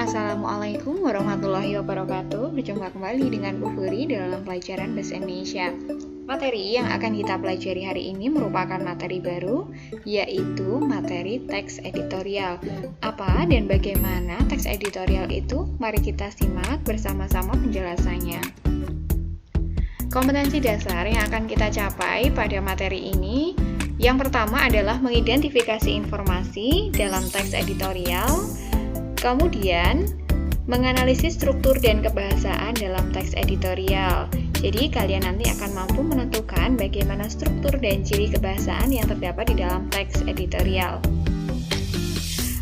Assalamualaikum warahmatullahi wabarakatuh. Berjumpa kembali dengan Bu Furi dalam pelajaran Bahasa Indonesia. Materi yang akan kita pelajari hari ini merupakan materi baru, yaitu materi teks editorial. Apa dan bagaimana teks editorial itu? Mari kita simak bersama-sama penjelasannya. Kompetensi dasar yang akan kita capai pada materi ini, yang pertama adalah mengidentifikasi informasi dalam teks editorial. Kemudian, menganalisis struktur dan kebahasaan dalam teks editorial. Jadi, kalian nanti akan mampu menentukan bagaimana struktur dan ciri kebahasaan yang terdapat di dalam teks editorial.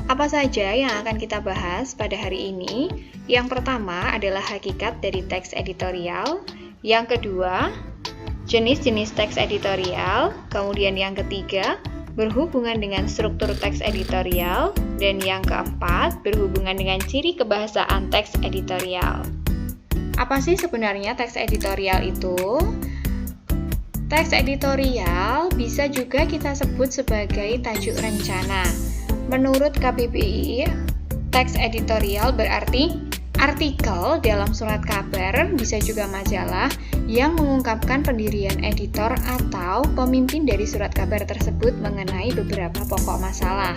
Apa saja yang akan kita bahas pada hari ini? Yang pertama adalah hakikat dari teks editorial. Yang kedua, jenis-jenis teks editorial. Kemudian yang ketiga, berhubungan dengan struktur teks editorial, dan yang keempat, berhubungan dengan ciri kebahasaan teks editorial. Apa sih sebenarnya teks editorial itu? Teks editorial bisa juga kita sebut sebagai tajuk rencana. Menurut KBBI, teks editorial berarti artikel dalam surat kabar, bisa juga majalah, yang mengungkapkan pendirian editor atau pemimpin dari surat kabar tersebut mengenai beberapa pokok masalah.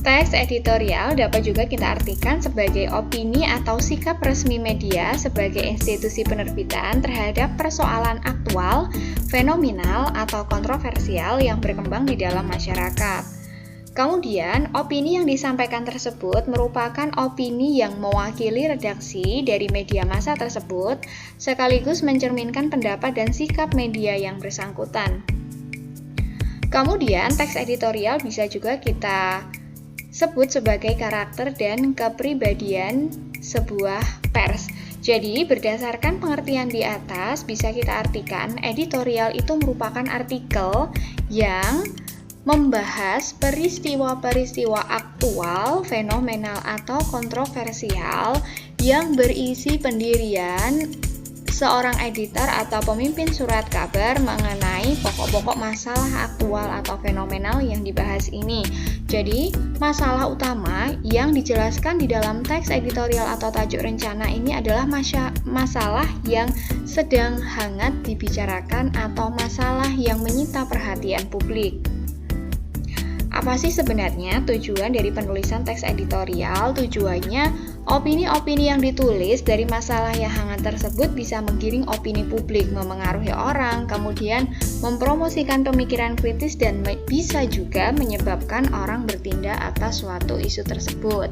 Teks editorial dapat juga kita artikan sebagai opini atau sikap resmi media sebagai institusi penerbitan terhadap persoalan aktual, fenomenal, atau kontroversial yang berkembang di dalam masyarakat. Kemudian, opini yang disampaikan tersebut merupakan opini yang mewakili redaksi dari media massa tersebut, sekaligus mencerminkan pendapat dan sikap media yang bersangkutan. Kemudian, teks editorial bisa juga kita sebut sebagai karakter dan kepribadian sebuah pers. Jadi, berdasarkan pengertian di atas, bisa kita artikan editorial itu merupakan artikel yang membahas peristiwa-peristiwa aktual, fenomenal, atau kontroversial yang berisi pendirian seorang editor atau pemimpin surat kabar mengenai pokok-pokok masalah aktual atau fenomenal yang dibahas ini. Jadi, masalah utama yang dijelaskan di dalam teks editorial atau tajuk rencana ini adalah masalah yang sedang hangat dibicarakan atau masalah yang menyita perhatian publik. Apa sih sebenarnya tujuan dari penulisan teks editorial? Tujuannya, opini-opini yang ditulis dari masalah yang hangat tersebut bisa menggiring opini publik, memengaruhi orang, kemudian mempromosikan pemikiran kritis, dan bisa juga menyebabkan orang bertindak atas suatu isu tersebut.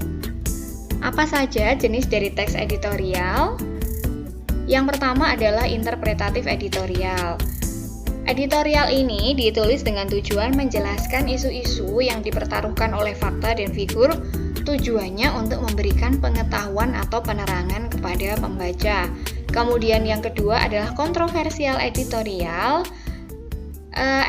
Apa saja jenis dari teks editorial? Yang pertama adalah interpretatif editorial. Editorial ini ditulis dengan tujuan menjelaskan isu-isu yang dipertaruhkan oleh fakta dan figur, tujuannya untuk memberikan pengetahuan atau penerangan kepada pembaca. Kemudian yang kedua adalah kontroversial editorial.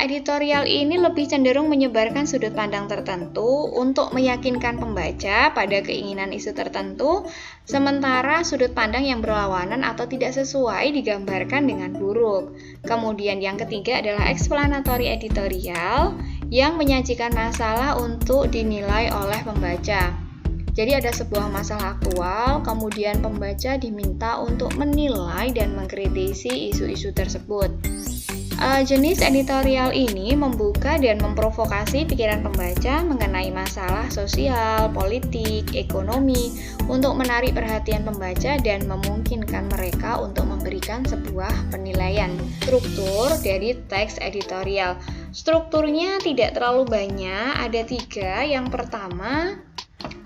Editorial ini lebih cenderung menyebarkan sudut pandang tertentu untuk meyakinkan pembaca pada keinginan isu tertentu, sementara sudut pandang yang berlawanan atau tidak sesuai digambarkan dengan buruk. Kemudian yang ketiga adalah explanatory editorial yang menyajikan masalah untuk dinilai oleh pembaca. Jadi ada sebuah masalah aktual, kemudian pembaca diminta untuk menilai dan mengkritisi isu-isu tersebut. Jenis editorial ini membuka dan memprovokasi pikiran pembaca mengenai masalah sosial, politik, ekonomi untuk menarik perhatian pembaca dan memungkinkan mereka untuk memberikan sebuah penilaian. Struktur dari teks editorial. Strukturnya tidak terlalu banyak, ada 3. Yang pertama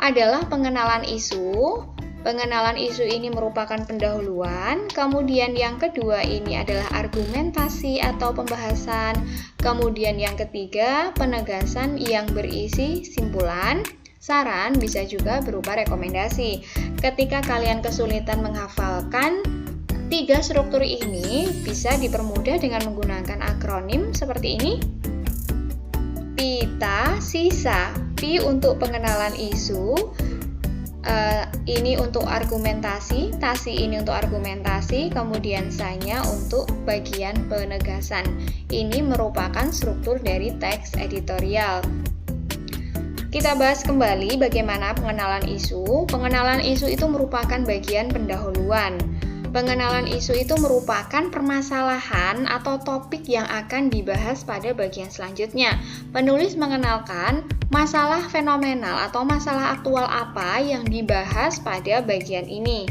adalah pengenalan isu. Pengenalan isu ini merupakan pendahuluan, kemudian yang kedua ini adalah argumentasi atau pembahasan, kemudian yang ketiga penegasan yang berisi simpulan, saran, bisa juga berupa rekomendasi. Ketika kalian kesulitan menghafalkan 3 struktur ini, bisa dipermudah dengan menggunakan akronim seperti ini. PITA, SISA. P untuk pengenalan isu, ini untuk argumentasi, tasi ini untuk argumentasi, kemudian sanya untuk bagian penegasan. Ini merupakan struktur dari teks editorial. Kita bahas kembali bagaimana pengenalan isu. Pengenalan isu itu merupakan bagian pendahuluan. Pengenalan isu itu merupakan permasalahan atau topik yang akan dibahas pada bagian selanjutnya. Penulis mengenalkan masalah fenomenal atau masalah aktual apa yang dibahas pada bagian ini.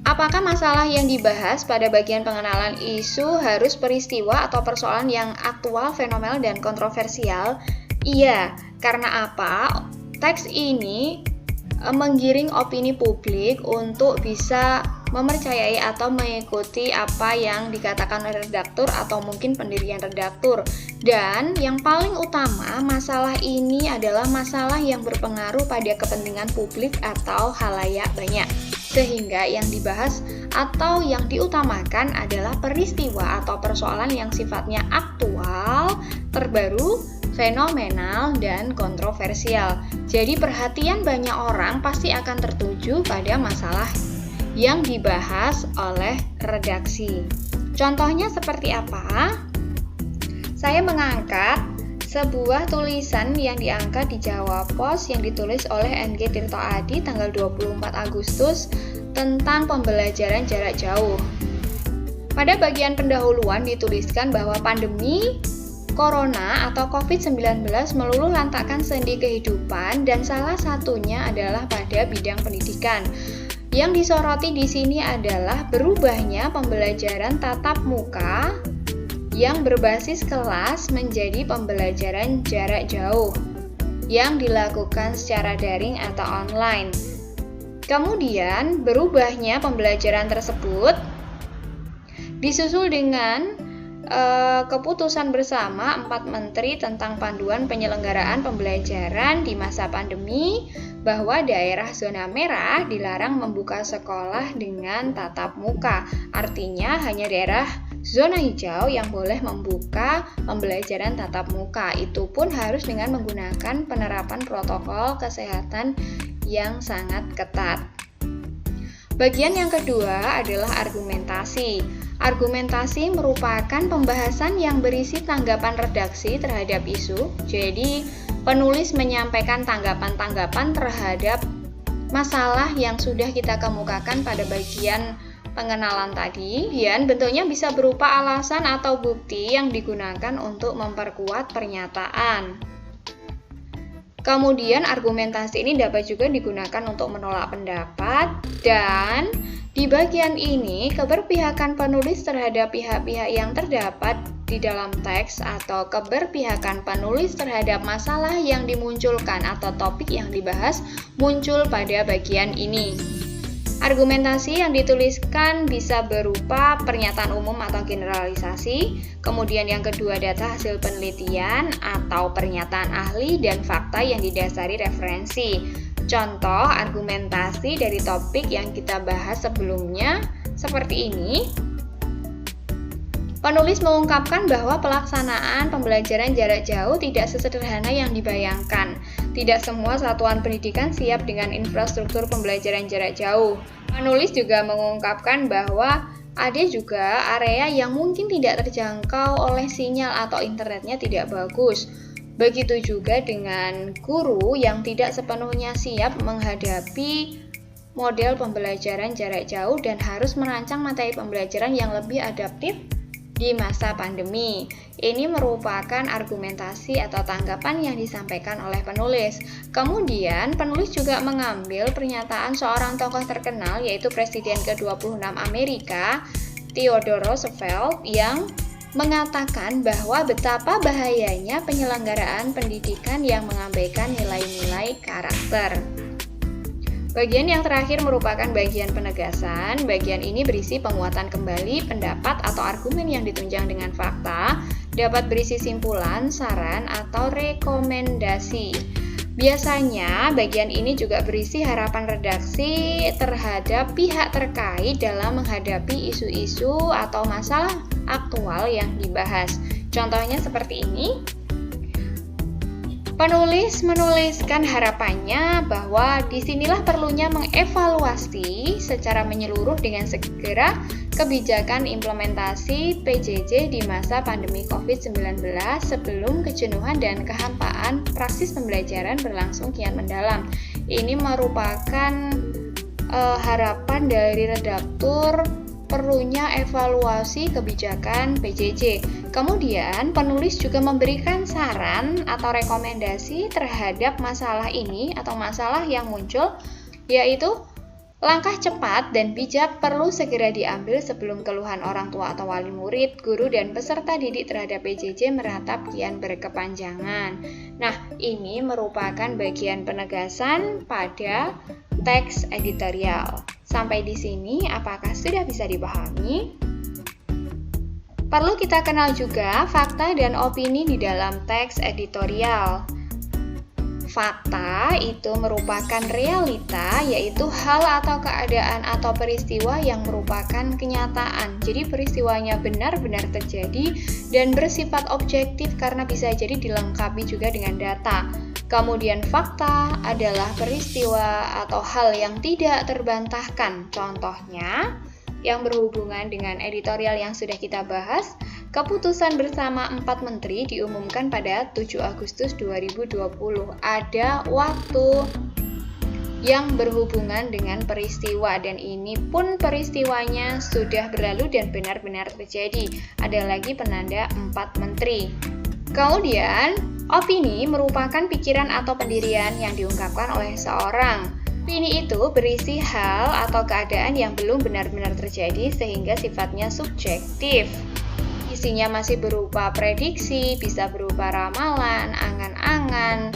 Apakah masalah yang dibahas pada bagian pengenalan isu harus peristiwa atau persoalan yang aktual, fenomenal, dan kontroversial? Iya, karena apa? Teks ini menggiring opini publik untuk bisa mempercayai atau mengikuti apa yang dikatakan oleh redaktur atau mungkin pendirian redaktur. Dan yang paling utama, masalah ini adalah masalah yang berpengaruh pada kepentingan publik atau khalayak banyak. Sehingga yang dibahas atau yang diutamakan adalah peristiwa atau persoalan yang sifatnya aktual, terbaru, fenomenal, dan kontroversial. Jadi perhatian banyak orang pasti akan tertuju pada masalah yang dibahas oleh redaksi. Contohnya seperti apa? Saya mengangkat sebuah tulisan yang diangkat di Jawa Pos yang ditulis oleh NG Tirto Adi tanggal 24 Agustus tentang pembelajaran jarak jauh. Pada bagian pendahuluan dituliskan bahwa pandemi Corona atau COVID-19 meluluh lantakkan sendi kehidupan dan salah satunya adalah pada bidang pendidikan. Yang disoroti di sini adalah berubahnya pembelajaran tatap muka yang berbasis kelas menjadi pembelajaran jarak jauh yang dilakukan secara daring atau online. Kemudian berubahnya pembelajaran tersebut disusul dengan keputusan bersama 4 menteri tentang panduan penyelenggaraan pembelajaran di masa pandemi bahwa daerah zona merah dilarang membuka sekolah dengan tatap muka. Artinya hanya daerah zona hijau yang boleh membuka pembelajaran tatap muka. Itu pun harus dengan menggunakan penerapan protokol kesehatan yang sangat ketat. Bagian yang kedua adalah argumentasi. Argumentasi merupakan pembahasan yang berisi tanggapan redaksi terhadap isu. Jadi, penulis menyampaikan tanggapan-tanggapan terhadap masalah yang sudah kita kemukakan pada bagian pengenalan tadi. Dan bentuknya bisa berupa alasan atau bukti yang digunakan untuk memperkuat pernyataan. Kemudian argumentasi ini dapat juga digunakan untuk menolak pendapat, dan di bagian ini keberpihakan penulis terhadap pihak-pihak yang terdapat di dalam teks atau keberpihakan penulis terhadap masalah yang dimunculkan atau topik yang dibahas muncul pada bagian ini. Argumentasi yang dituliskan bisa berupa pernyataan umum atau generalisasi, kemudian yang kedua data hasil penelitian atau pernyataan ahli dan fakta yang didasari referensi. Contoh argumentasi dari topik yang kita bahas sebelumnya seperti ini. Penulis mengungkapkan bahwa pelaksanaan pembelajaran jarak jauh tidak sesederhana yang dibayangkan. Tidak semua satuan pendidikan siap dengan infrastruktur pembelajaran jarak jauh. Penulis juga mengungkapkan bahwa ada juga area yang mungkin tidak terjangkau oleh sinyal atau internetnya tidak bagus. Begitu juga dengan guru yang tidak sepenuhnya siap menghadapi model pembelajaran jarak jauh dan harus merancang materi pembelajaran yang lebih adaptif di masa pandemi. Ini merupakan argumentasi atau tanggapan yang disampaikan oleh penulis. Kemudian, penulis juga mengambil pernyataan seorang tokoh terkenal yaitu Presiden ke-26 Amerika, Theodore Roosevelt, yang mengatakan bahwa betapa bahayanya penyelenggaraan pendidikan yang mengabaikan nilai-nilai karakter. Bagian yang terakhir merupakan bagian penegasan. Bagian ini berisi penguatan kembali pendapat atau argumen yang ditunjang dengan fakta, dapat berisi simpulan, saran, atau rekomendasi. Biasanya, bagian ini juga berisi harapan redaksi terhadap pihak terkait dalam menghadapi isu-isu atau masalah aktual yang dibahas. Contohnya seperti ini. Penulis menuliskan harapannya bahwa disinilah perlunya mengevaluasi secara menyeluruh dengan segera kebijakan implementasi PJJ di masa pandemi COVID-19 sebelum kejenuhan dan kehampaan praksis pembelajaran berlangsung kian mendalam. Ini merupakan harapan dari redaktur perlunya evaluasi kebijakan PJJ. Kemudian, penulis juga memberikan saran atau rekomendasi terhadap masalah ini atau masalah yang muncul, yaitu langkah cepat dan bijak perlu segera diambil sebelum keluhan orang tua atau wali murid, guru, dan peserta didik terhadap PJJ meratap kian berkepanjangan. Nah, ini merupakan bagian penegasan pada teks editorial. Sampai di sini, apakah sudah bisa dipahami? Perlu kita kenal juga fakta dan opini di dalam teks editorial. Fakta itu merupakan realita, yaitu hal atau keadaan atau peristiwa yang merupakan kenyataan. Jadi peristiwanya benar-benar terjadi dan bersifat objektif karena bisa jadi dilengkapi juga dengan data. Kemudian fakta adalah peristiwa atau hal yang tidak terbantahkan. Contohnya, yang berhubungan dengan editorial yang sudah kita bahas, keputusan bersama 4 menteri diumumkan pada 7 Agustus 2020. Ada waktu yang berhubungan dengan peristiwa dan ini pun peristiwanya sudah berlalu dan benar-benar terjadi. Ada lagi penanda 4 menteri. Kemudian, opini merupakan pikiran atau pendirian yang diungkapkan oleh seorang. Opini itu berisi hal atau keadaan yang belum benar-benar terjadi sehingga sifatnya subjektif. Isinya masih berupa prediksi, bisa berupa ramalan, angan-angan,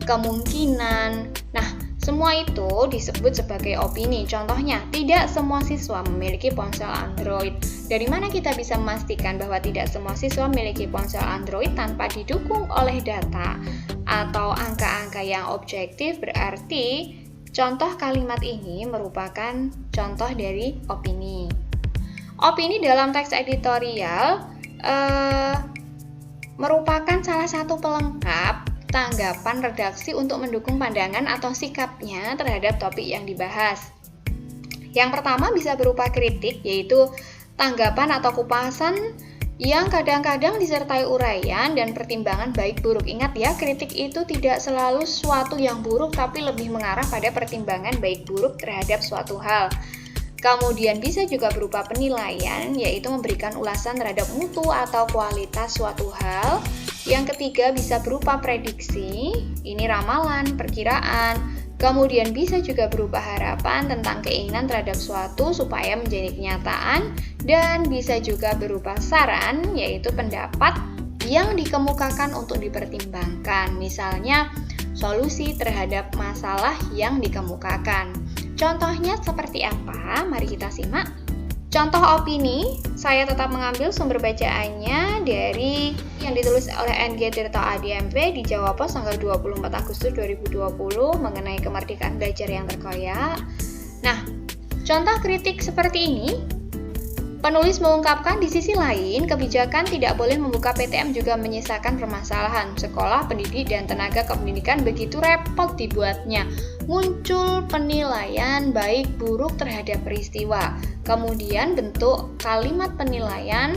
kemungkinan. Nah, semua itu disebut sebagai opini. Contohnya, tidak semua siswa memiliki ponsel Android. Dari mana kita bisa memastikan bahwa tidak semua siswa memiliki ponsel Android tanpa didukung oleh data atau angka-angka yang objektif? Berarti contoh kalimat ini merupakan contoh dari opini. Opini dalam teks editorial merupakan salah satu pelengkap tanggapan redaksi untuk mendukung pandangan atau sikapnya terhadap topik yang dibahas. Yang pertama bisa berupa kritik, yaitu tanggapan atau kupasan yang kadang-kadang disertai uraian dan pertimbangan baik buruk. Ingat ya, kritik itu tidak selalu suatu yang buruk, tapi lebih mengarah pada pertimbangan baik buruk terhadap suatu hal. Kemudian bisa juga berupa penilaian, yaitu memberikan ulasan terhadap mutu atau kualitas suatu hal. Yang ketiga bisa berupa prediksi, ini ramalan, perkiraan. Kemudian bisa juga berupa harapan tentang keinginan terhadap suatu supaya menjadi kenyataan. Dan bisa juga berupa saran, yaitu pendapat yang dikemukakan untuk dipertimbangkan. Misalnya, solusi terhadap masalah yang dikemukakan. Contohnya seperti apa? Mari kita simak. Contoh opini, saya tetap mengambil sumber bacaannya dari yang ditulis oleh NG Tirto ADMP di Jawa Pos tanggal 24 Agustus 2020 mengenai kemerdekaan belajar yang terkoyak. Nah, contoh kritik seperti ini, penulis mengungkapkan di sisi lain, kebijakan tidak boleh membuka PTM juga menyisakan permasalahan. Sekolah, pendidik, dan tenaga kependidikan begitu repot dibuatnya. Muncul penilaian baik buruk terhadap peristiwa. Kemudian bentuk kalimat penilaian,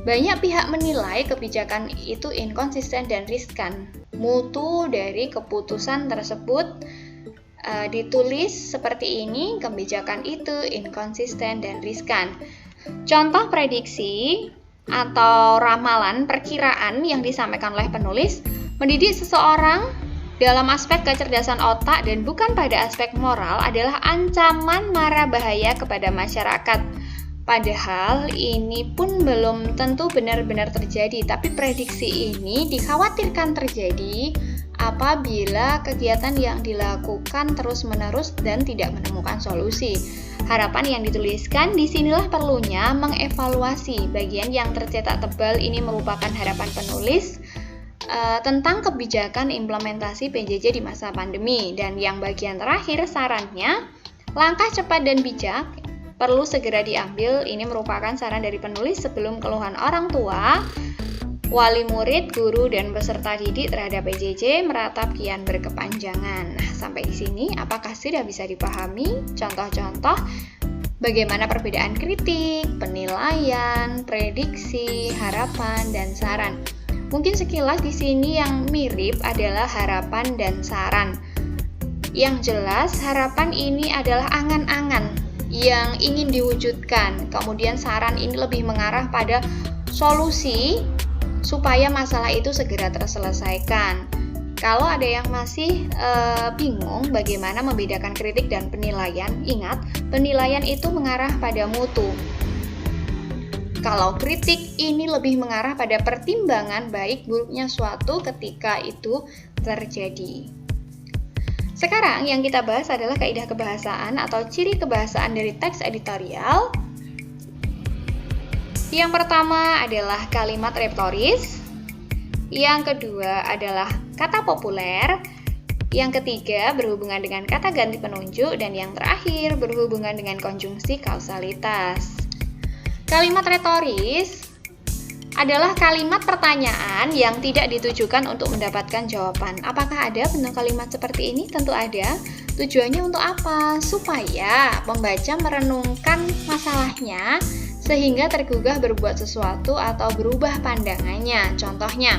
banyak pihak menilai kebijakan itu inkonsisten dan riskan. Mutu dari keputusan tersebut ditulis seperti ini, kebijakan itu inkonsisten dan riskan. Contoh prediksi atau ramalan perkiraan yang disampaikan oleh penulis, mendidik seseorang dalam aspek kecerdasan otak dan bukan pada aspek moral adalah ancaman mara bahaya kepada masyarakat. Padahal ini pun belum tentu benar-benar terjadi, tapi prediksi ini dikhawatirkan terjadi apabila kegiatan yang dilakukan terus-menerus dan tidak menemukan solusi. Harapan yang dituliskan disinilah perlunya mengevaluasi. Bagian yang tercetak tebal ini merupakan harapan penulis tentang kebijakan implementasi PJJ di masa pandemi. Dan yang bagian terakhir sarannya, langkah cepat dan bijak perlu segera diambil. Ini merupakan saran dari penulis sebelum keluhan orang tua, wali murid, guru, dan peserta didik terhadap PJJ meratap kian berkepanjangan. Nah, sampai di sini apakah sudah bisa dipahami contoh-contoh Bagaimana perbedaan kritik, penilaian, prediksi, harapan, dan saran. Mungkin sekilas di sini yang mirip adalah harapan dan saran. Yang jelas, harapan ini adalah angan-angan yang ingin diwujudkan. Kemudian saran ini lebih mengarah pada solusi supaya masalah itu segera terselesaikan. Kalau ada yang masih bingung bagaimana membedakan kritik dan penilaian, ingat, penilaian itu mengarah pada mutu. Kalau kritik ini lebih mengarah pada pertimbangan baik buruknya suatu ketika itu terjadi. Sekarang yang kita bahas adalah kaidah kebahasaan atau ciri kebahasaan dari teks editorial. Yang pertama adalah kalimat retoris. Yang kedua adalah kata populer. Yang ketiga berhubungan dengan kata ganti penunjuk. Dan yang terakhir berhubungan dengan konjungsi kausalitas. Kalimat retoris adalah kalimat pertanyaan yang tidak ditujukan untuk mendapatkan jawaban. Apakah ada bentuk kalimat seperti ini? Tentu ada. Tujuannya untuk apa? Supaya pembaca merenungkan masalahnya sehingga tergugah berbuat sesuatu atau berubah pandangannya. Contohnya,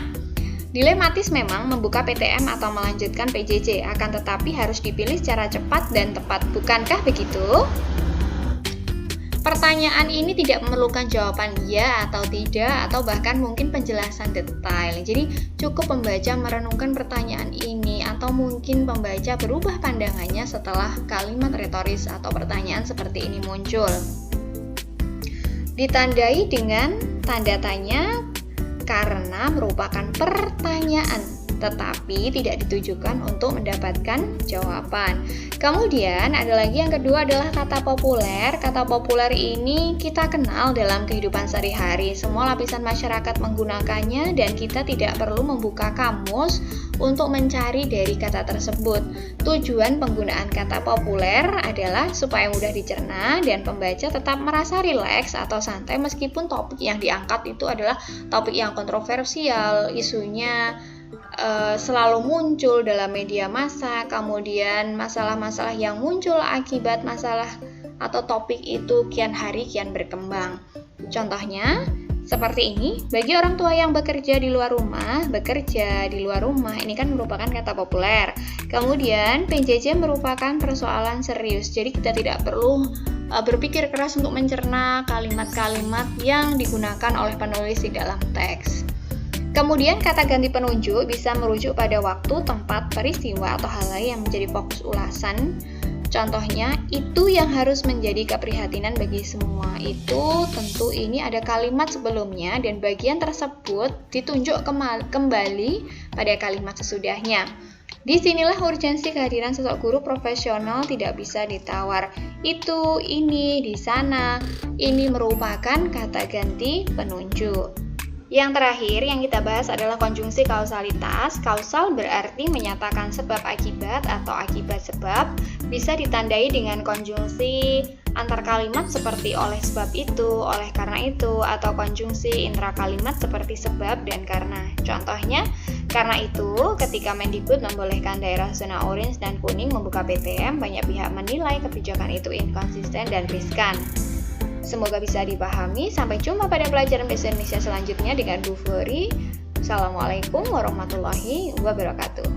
dilematis memang membuka PTM atau melanjutkan PJJ, akan tetapi harus dipilih secara cepat dan tepat. Bukankah begitu? Pertanyaan ini tidak memerlukan jawaban ya atau tidak, atau bahkan mungkin penjelasan detail. Jadi cukup pembaca merenungkan pertanyaan ini, atau mungkin pembaca berubah pandangannya setelah kalimat retoris atau pertanyaan seperti ini muncul. Ditandai dengan tanda tanya karena merupakan pertanyaan, tetapi tidak ditujukan untuk mendapatkan jawaban. Kemudian ada lagi yang kedua adalah kata populer. Kata populer ini kita kenal dalam kehidupan sehari-hari. Semua lapisan masyarakat menggunakannya dan kita tidak perlu membuka kamus untuk mencari dari kata tersebut. Tujuan penggunaan kata populer adalah supaya mudah dicerna dan pembaca tetap merasa rileks atau santai meskipun topik yang diangkat itu adalah topik yang kontroversial, isunya selalu muncul dalam media massa, kemudian masalah-masalah yang muncul akibat masalah atau topik itu kian hari kian berkembang. Contohnya seperti ini, bagi orang tua yang bekerja di luar rumah, ini kan merupakan kata populer. Kemudian PJJ merupakan persoalan serius, jadi kita tidak perlu berpikir keras untuk mencerna kalimat-kalimat yang digunakan oleh penulis di dalam teks. Kemudian kata ganti penunjuk bisa merujuk pada waktu, tempat, peristiwa, atau hal lain yang menjadi fokus ulasan. Contohnya, itu yang harus menjadi keprihatinan bagi semua. Itu tentu ini ada kalimat sebelumnya dan bagian tersebut ditunjuk kembali pada kalimat sesudahnya. Disinilah urgensi kehadiran sosok guru profesional tidak bisa ditawar. Itu, ini, di sana, ini merupakan kata ganti penunjuk. Yang terakhir yang kita bahas adalah konjungsi kausalitas. Kausal berarti menyatakan sebab akibat atau akibat sebab. Bisa ditandai dengan konjungsi antar kalimat seperti oleh sebab itu, oleh karena itu, atau konjungsi intra kalimat seperti sebab dan karena. Contohnya, karena itu ketika Mendikbud membolehkan daerah zona orange dan kuning membuka PTM, banyak pihak menilai kebijakan itu inkonsisten dan riskan. Semoga bisa dipahami. Sampai jumpa pada pelajaran bahasa Indonesia selanjutnya dengan Bu Furi. Assalamualaikum warahmatullahi wabarakatuh.